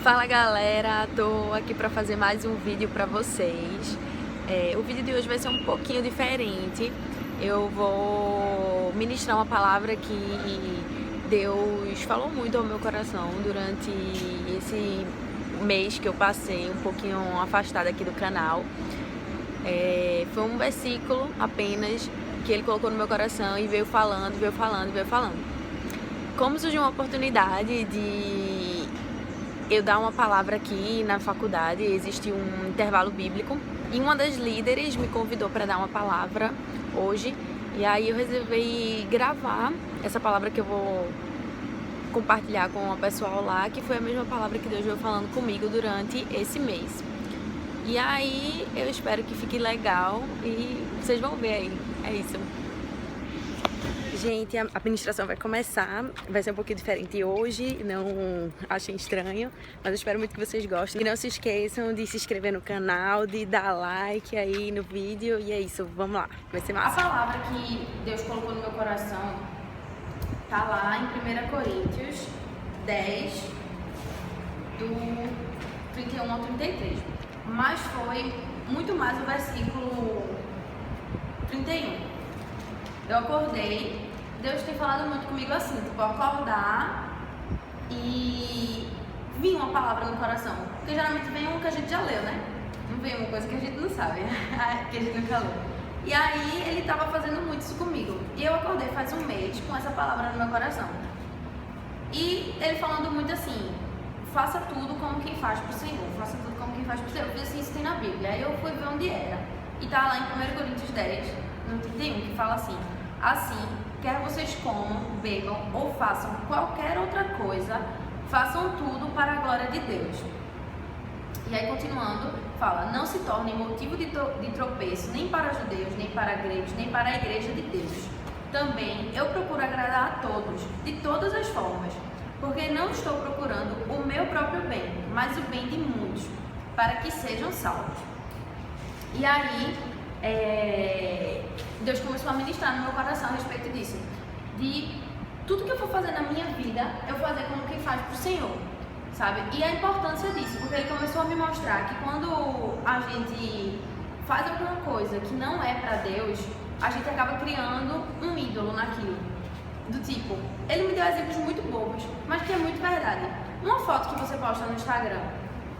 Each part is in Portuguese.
Fala galera, tô aqui pra fazer mais um vídeo pra vocês. O vídeo de hoje vai ser um pouquinho diferente. Eu vou ministrar uma palavra que Deus falou muito ao meu coração durante esse mês que eu passei um pouquinho afastada aqui do canal. Foi um versículo apenas que Ele colocou no meu coração e veio falando. Como surgiu uma oportunidade de eu dar uma palavra aqui na faculdade, existe um intervalo bíblico e uma das líderes me convidou para dar uma palavra hoje, e aí eu resolvi gravar essa palavra que eu vou compartilhar com o pessoal lá, que foi a mesma palavra que Deus veio falando comigo durante esse mês. E aí eu espero que fique legal e vocês vão ver aí. É isso. Gente, a ministração vai começar, vai ser um pouquinho diferente hoje, não achem estranho, mas eu espero muito que vocês gostem. E não se esqueçam de se inscrever no canal, de dar like aí no vídeo, e é isso, vamos lá, vai ser massa. A palavra que Deus colocou no meu coração tá lá em 1 Coríntios 10, do 31 ao 33, mas foi muito mais o versículo 31. Eu acordei, Deus tem falado muito comigo assim, tipo, acordar e vir uma palavra no coração. Porque geralmente vem uma que a gente já leu, né? Não vem uma coisa que a gente não sabe, que a gente nunca leu. E aí ele estava fazendo muito isso comigo. E eu acordei faz um mês com essa palavra no meu coração. E ele falando muito assim, faça tudo como quem faz pro Senhor, faça tudo como quem faz pro Senhor. Eu disse assim, isso tem na Bíblia. Aí eu fui ver onde era. E tá lá em 1 Coríntios 10, no 31, que fala assim: assim, quer vocês comam, bebam ou façam qualquer outra coisa, façam tudo para a glória de Deus. E aí continuando, fala: não se tornem motivo de tropeço nem para judeus, nem para gregos, nem para a igreja de Deus. Também eu procuro agradar a todos, de todas as formas, porque não estou procurando o meu próprio bem, mas o bem de muitos, para que sejam salvos. E aí, Deus começou a ministrar no meu coração a respeito disso, de tudo que eu for fazer na minha vida, eu fazer como quem faz pro Senhor, sabe? E a importância disso, porque Ele começou a me mostrar que quando a gente faz alguma coisa que não é pra Deus, a gente acaba criando um ídolo naquilo. Do tipo, Ele me deu exemplos muito bobos, mas que é muito verdade. Uma foto que você posta no Instagram,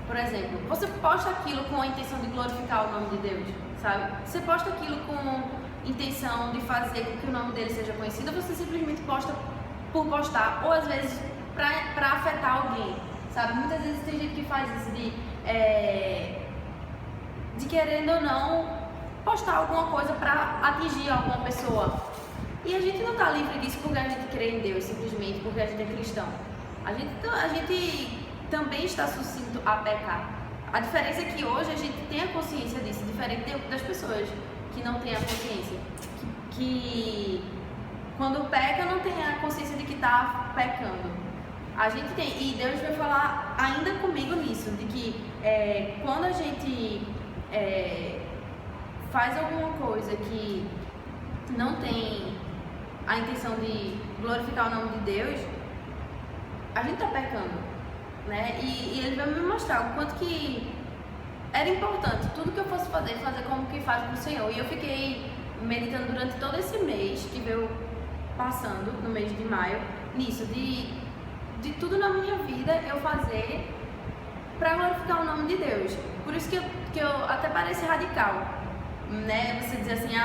por exemplo, você posta aquilo com a intenção de glorificar o nome de Deus, sabe? Você posta aquilo com intenção de fazer com que o nome dele seja conhecido, ou você simplesmente posta por postar, ou às vezes pra afetar alguém, sabe? Muitas vezes tem gente que faz isso de querendo ou não postar alguma coisa pra atingir alguma pessoa. E a gente não tá livre disso porque a gente crê em Deus, simplesmente porque a gente é cristão. A gente também está sucinto a pecar. A diferença é que hoje a gente tem a consciência disso, diferente das pessoas que não têm a consciência. Que quando peca não tem a consciência de que está pecando. A gente tem, e Deus vai falar ainda comigo nisso, de que quando a gente faz alguma coisa que não tem a intenção de glorificar o nome de Deus, a gente está pecando. Né? E ele vai me mostrar o quanto que era importante tudo que eu fosse fazer como que faz pro Senhor. E eu fiquei meditando durante todo esse mês que veio passando, no mês de maio, nisso, de tudo na minha vida eu fazer para glorificar o nome de Deus. Por isso que eu até parece radical, né? Você dizer assim,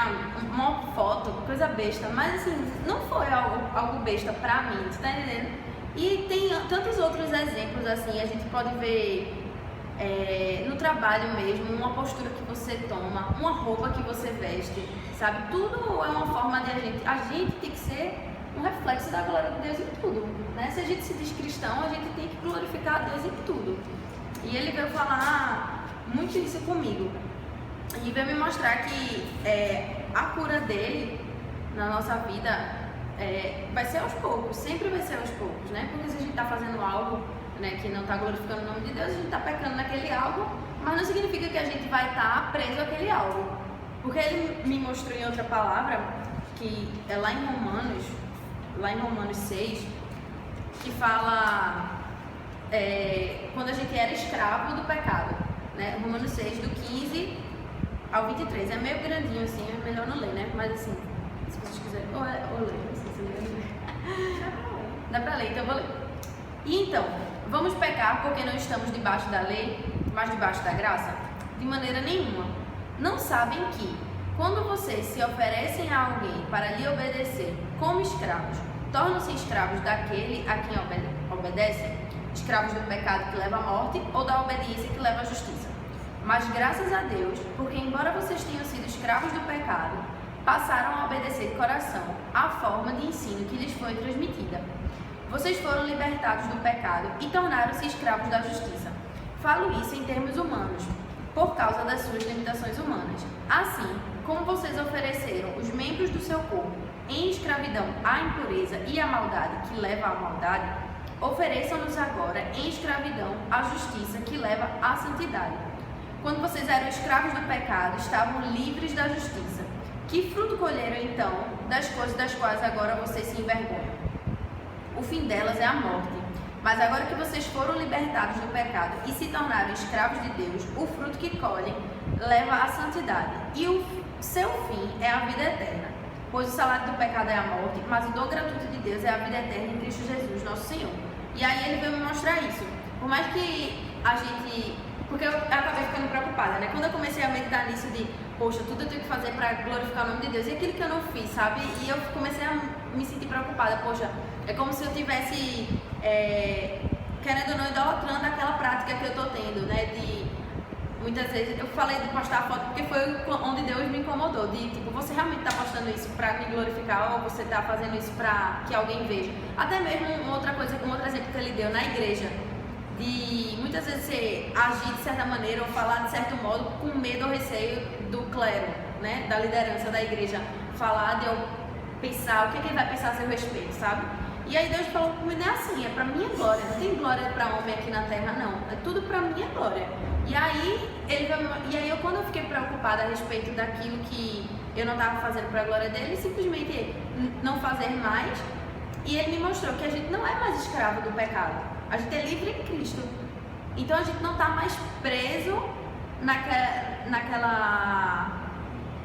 uma foto, coisa besta, mas assim, não foi algo besta pra mim, você tá entendendo? E tem tantos outros exemplos assim, a gente pode ver no trabalho mesmo, uma postura que você toma, uma roupa que você veste, sabe? Tudo é uma forma de a gente tem que ser um reflexo da glória de Deus em tudo, né? Se a gente se diz cristão, a gente tem que glorificar a Deus em tudo. E ele veio falar muito isso comigo. E veio me mostrar que a cura dele na nossa vida vai ser aos poucos, sempre vai ser aos poucos, né? Porque se a gente está fazendo algo, né, que não está glorificando o nome de Deus, a gente está pecando naquele algo, mas não significa que a gente vai estar preso àquele algo. Porque ele me mostrou em outra palavra, que é lá em Romanos 6, que fala quando a gente era escravo do pecado, né? Romanos 6, do 15 ao 23. É meio grandinho assim, é melhor não ler, né? Mas assim, se vocês quiserem, ou ler, não sei se ler. Dá pra ler, então eu vou ler. E então, vamos pecar porque não estamos debaixo da lei, mas debaixo da graça? De maneira nenhuma. Não sabem que, quando vocês se oferecem a alguém para lhe obedecer como escravos, tornam-se escravos daquele a quem obedecem? Escravos do pecado que leva à morte ou da obediência que leva à justiça? Mas graças a Deus, porque embora vocês tenham sido escravos do pecado, passaram a obedecer de coração à forma de ensino que lhes foi transmitida. Vocês foram libertados do pecado e tornaram-se escravos da justiça. Falo isso em termos humanos, por causa das suas limitações humanas. Assim, como vocês ofereceram os membros do seu corpo em escravidão à impureza e à maldade que leva à maldade, ofereçam-nos agora em escravidão à justiça que leva à santidade. Quando vocês eram escravos do pecado, estavam livres da justiça. Que fruto colheram então das coisas das quais agora vocês se envergonham? O fim delas é a morte. Mas agora que vocês foram libertados do pecado e se tornaram escravos de Deus, o fruto que colhem leva à santidade. E o seu fim é a vida eterna. Pois o salário do pecado é a morte, mas o dom gratuito de Deus é a vida eterna em Cristo Jesus, nosso Senhor. E aí ele veio me mostrar isso. Por mais que a gente... Porque eu acabei ficando preocupada, né? Quando eu comecei a meditar nisso de, poxa, tudo eu tenho que fazer para glorificar o nome de Deus. E aquilo que eu não fiz, sabe? E eu comecei a me sentir preocupada. Poxa, é como se eu tivesse, querendo ou não, idolatrando aquela prática que eu tô tendo, né? De, muitas vezes, eu falei de postar foto porque foi onde Deus me incomodou. De, tipo, você realmente tá postando isso para me glorificar ou você tá fazendo isso para que alguém veja? Até mesmo uma outra coisa, um outro exemplo que ele deu na igreja. De muitas vezes você agir de certa maneira ou falar de certo modo com medo ou receio do clero, né, da liderança da igreja, falar de eu pensar o que ele vai pensar a seu respeito, sabe? E aí Deus falou comigo, não é assim, é pra minha glória, não tem glória pra homem aqui na terra não, é tudo pra minha glória. E aí quando eu fiquei preocupada a respeito daquilo que eu não estava fazendo pra glória dele, simplesmente não fazer mais, e ele me mostrou que a gente não é mais escravo do pecado. A gente é livre em Cristo. Então a gente não está mais preso naquela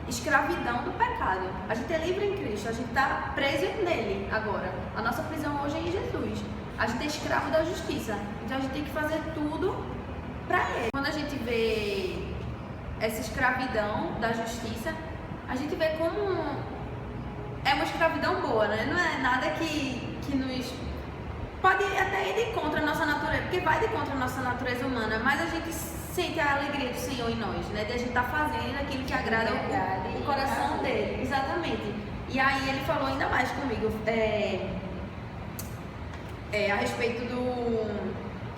escravidão do pecado. A gente é livre em Cristo. A gente está preso nele agora. A nossa prisão hoje é em Jesus. A gente é escravo da justiça. Então a gente tem que fazer tudo para ele. Quando a gente vê essa escravidão da justiça, a gente vê como é uma escravidão boa, né? Não é nada que nos... Pode até ir de contra a nossa natureza, porque vai de contra a nossa natureza humana, mas a gente sente a alegria do Senhor em nós, né? De a gente estar fazendo aquilo que agrada o coração dele. Exatamente. E aí ele falou ainda mais comigo a respeito do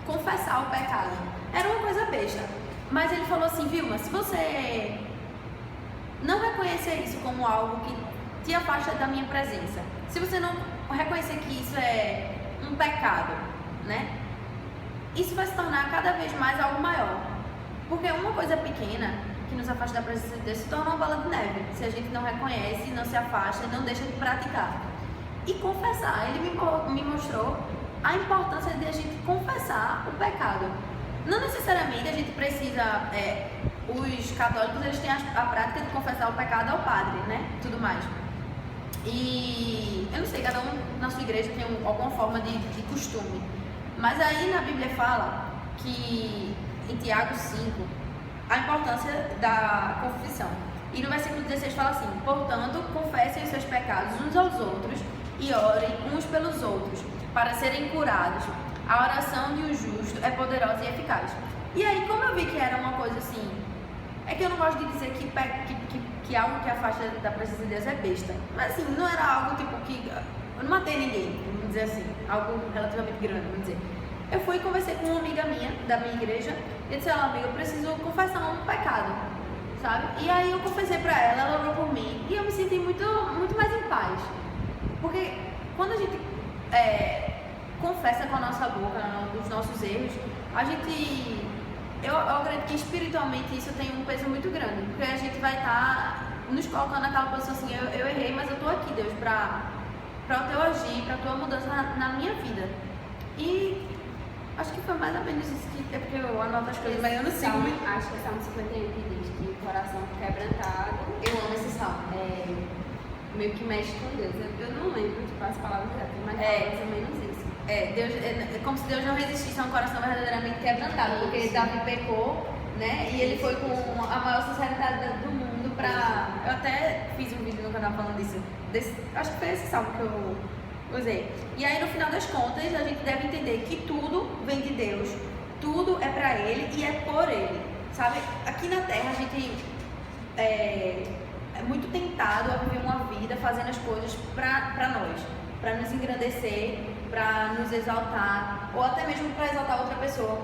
confessar o pecado. Era uma coisa besta, mas ele falou assim, Vilma, se você não reconhecer isso como algo que te afasta da minha presença, se você não reconhecer que isso é um pecado, né? Isso vai se tornar cada vez mais algo maior. Porque uma coisa pequena que nos afasta da presença de Deus se torna uma bola de neve. Se a gente não reconhece, não se afasta e não deixa de praticar. E confessar. Ele me mostrou a importância de a gente confessar o pecado. Não necessariamente a gente precisa... os católicos, eles têm a prática de confessar o pecado ao padre, né? Tudo mais. E eu não sei, cada um na sua igreja tem alguma forma de costume. Mas aí na Bíblia fala que, em Tiago 5, a importância da confissão. E no versículo 16 fala assim, portanto, confessem os seus pecados uns aos outros e orem uns pelos outros, para serem curados. A oração de um justo é poderosa e eficaz. E aí, como eu vi que era uma coisa assim, é que eu não gosto de dizer que algo que afasta da presença de Deus é besta. Mas assim, não era algo tipo que... Eu não matei ninguém, vamos dizer assim. Algo relativamente grande, vamos dizer. Eu fui e conversei com uma amiga minha, da minha igreja. E eu disse, amiga, eu preciso confessar um pecado, sabe? E aí eu confessei pra ela, ela orou por mim. E eu me senti muito, muito mais em paz. Porque quando a gente confessa com a nossa boca os nossos erros, a gente... Eu acredito que espiritualmente isso tem um peso muito grande, porque a gente vai estar nos colocando naquela posição assim, eu errei, mas eu estou aqui, Deus, para o teu agir, para a tua mudança na minha vida. E Acho que foi mais ou menos isso que é porque eu anoto as coisas, mas eu não sei. Acho que é Salmo 51 que diz que o coração quebrantado. Eu amo esse salmo. Meio que mexe com Deus. Eu não lembro tipo, as palavras exatas, mas é mais ou menos isso. Deus, é como se Deus não resistisse a um coração verdadeiramente quebrantado, porque Davi pecou, né? E ele foi com a maior sinceridade do mundo pra... Eu até fiz um vídeo no canal falando disso. Acho que foi esse salmo que eu usei. E aí, no final das contas, a gente deve entender que tudo vem de Deus, tudo é pra Ele e é por Ele, sabe? Aqui na Terra, a gente é muito tentado a viver uma vida fazendo as coisas pra nós, pra nos engrandecer, pra nos exaltar, ou até mesmo pra exaltar outra pessoa.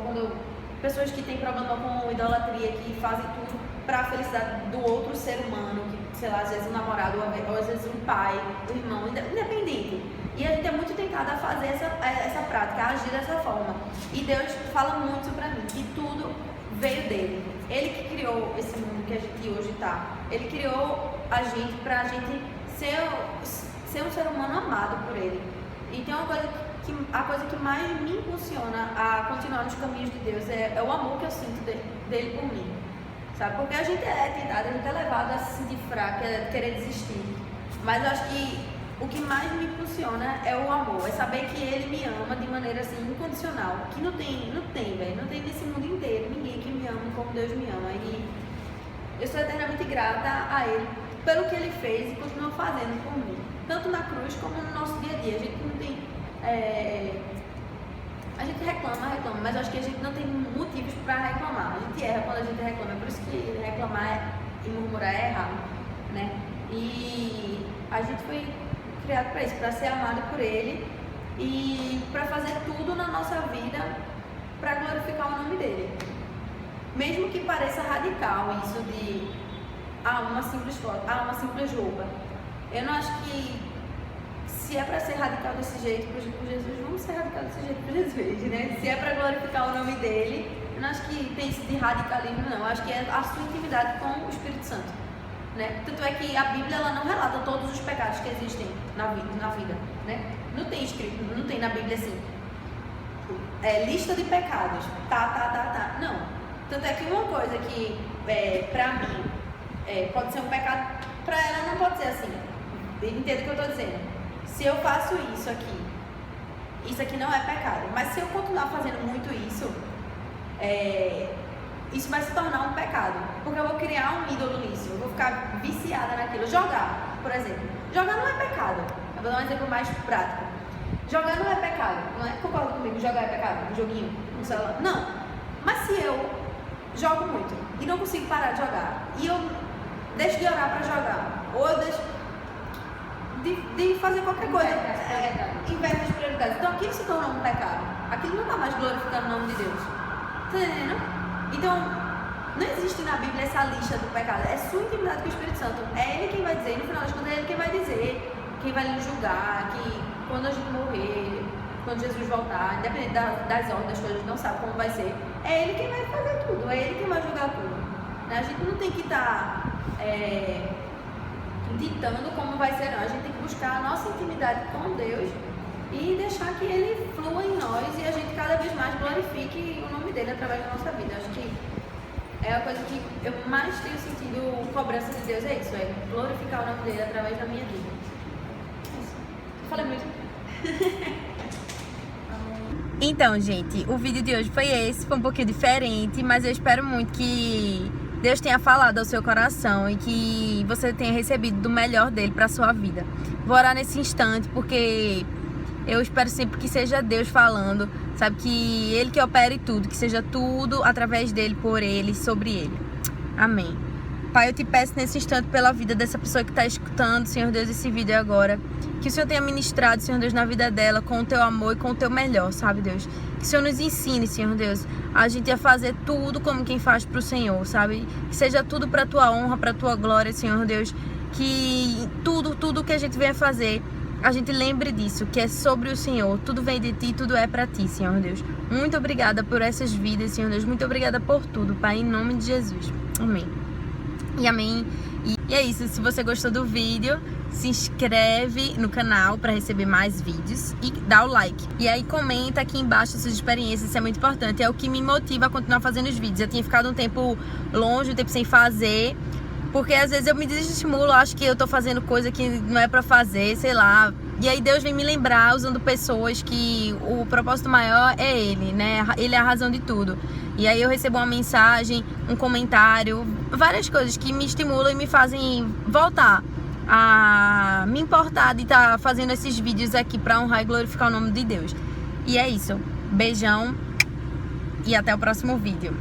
Pessoas que têm problema com idolatria, que fazem tudo pra felicidade do outro ser humano, que, sei lá, às vezes um namorado, ou às vezes um pai, um irmão, independente. E a gente é muito tentado a fazer essa prática, a agir dessa forma. E Deus fala muito pra mim, que tudo veio dele. Ele que criou esse mundo que a gente hoje está. Ele criou a gente pra gente ser um ser humano amado por ele. E tem uma coisa a coisa que mais me impulsiona a continuar nos caminhos de Deus é o amor que eu sinto dele por mim. Sabe? Porque a gente é tentado, a gente é levado a se sentir fraco, a querer desistir. Mas eu acho que o que mais me impulsiona é o amor, é saber que ele me ama de maneira assim incondicional, que não tem, velho, não tem nesse mundo inteiro ninguém que me ama como Deus me ama. E eu sou eternamente grata a ele pelo que ele fez e continua fazendo por mim, tanto na cruz como no nosso dia a dia. A gente não tem, a gente reclama, mas eu acho que a gente não tem motivos para reclamar. A gente erra quando a gente reclama, é por isso que reclamar e murmurar é errado, né? E a gente foi criado para isso, para ser amado por ele e para fazer tudo na nossa vida para glorificar o nome dele. Mesmo que pareça radical isso de uma simples foto, uma simples roupa. Eu não acho que se é para ser radical desse jeito por Jesus, vamos ser radical desse jeito por Jesus, né? Se é para glorificar o nome dele, eu não acho que tem isso de radicalismo, não. Eu acho que é a sua intimidade com o Espírito Santo, né? Tanto é que a Bíblia ela não relata todos os pecados que existem na vida, né? Não tem escrito, não tem na Bíblia assim, lista de pecados, tá. Não. Tanto é que uma coisa que pra mim pode ser um pecado, pra ela não pode ser assim. Entende o que eu tô dizendo? Se eu faço isso aqui não é pecado. Mas se eu continuar fazendo muito isso, isso vai se tornar um pecado. Porque eu vou criar um ídolo nisso. Eu vou ficar viciada naquilo. Jogar, por exemplo. Jogar não é pecado. Eu vou dar um exemplo mais prático. Jogar não é pecado. Não é? Concorda comigo? Jogar é pecado? Um joguinho? Um celular? Não. Mas se eu jogo muito e não consigo parar de jogar, e eu deixo de orar para jogar, ou eu deixo de fazer qualquer coisa, inverte as prioridades. Então aquilo se torna um pecado. Aquilo não está mais glorificando o nome de Deus. Tá entendendo? Então, não existe na Bíblia essa lista do pecado. É sua intimidade com o Espírito Santo. É Ele quem vai dizer, no final das contas é Ele quem vai dizer, quem vai lhe julgar, que quando a gente morrer, quando Jesus voltar, independente das ordens, das coisas, não sabe como vai ser, é Ele quem vai fazer tudo, é Ele quem vai julgar tudo. A gente não tem que estar ditando como vai ser, não. A gente tem que buscar a nossa intimidade com Deus e deixar que Ele flua em nós e a gente cada vez mais glorifique o nome dele através da nossa vida. Acho que é a coisa que eu mais tenho sentido cobrança de Deus, é isso, é glorificar o nome dele através da minha vida. Falei muito. Então, gente, o vídeo de hoje foi esse, foi um pouquinho diferente, mas eu espero muito que Deus tenha falado ao seu coração e que você tenha recebido do melhor dele para a sua vida. Vou orar nesse instante porque eu espero sempre que seja Deus falando, sabe, que Ele que opere tudo, que seja tudo através dele, por Ele, sobre Ele. Amém. Pai, eu te peço nesse instante pela vida dessa pessoa que está escutando, Senhor Deus, esse vídeo agora. Que o Senhor tenha ministrado, Senhor Deus, na vida dela com o teu amor e com o teu melhor, sabe, Deus? Que o Senhor nos ensine, Senhor Deus, a gente a fazer tudo como quem faz pro Senhor, sabe? Que seja tudo pra tua honra, pra tua glória, Senhor Deus. Que tudo que a gente venha fazer, a gente lembre disso, que é sobre o Senhor. Tudo vem de ti, tudo é pra ti, Senhor Deus. Muito obrigada por essas vidas, Senhor Deus. Muito obrigada por tudo, Pai, em nome de Jesus. Amém. E amém. E é isso, se você gostou do vídeo, se inscreve no canal para receber mais vídeos e dá o like. E aí comenta aqui embaixo suas experiências, isso é muito importante. É o que me motiva a continuar fazendo os vídeos. Eu tinha ficado um tempo longe, um tempo sem fazer, porque às vezes eu me desestimulo, acho que eu tô fazendo coisa que não é pra fazer, sei lá. E aí Deus vem me lembrar, usando pessoas, que o propósito maior é Ele, né? Ele é a razão de tudo. E aí eu recebo uma mensagem, um comentário, várias coisas que me estimulam e me fazem voltar a me importar de estar fazendo esses vídeos aqui pra honrar e glorificar o nome de Deus. E é isso. Beijão e até o próximo vídeo.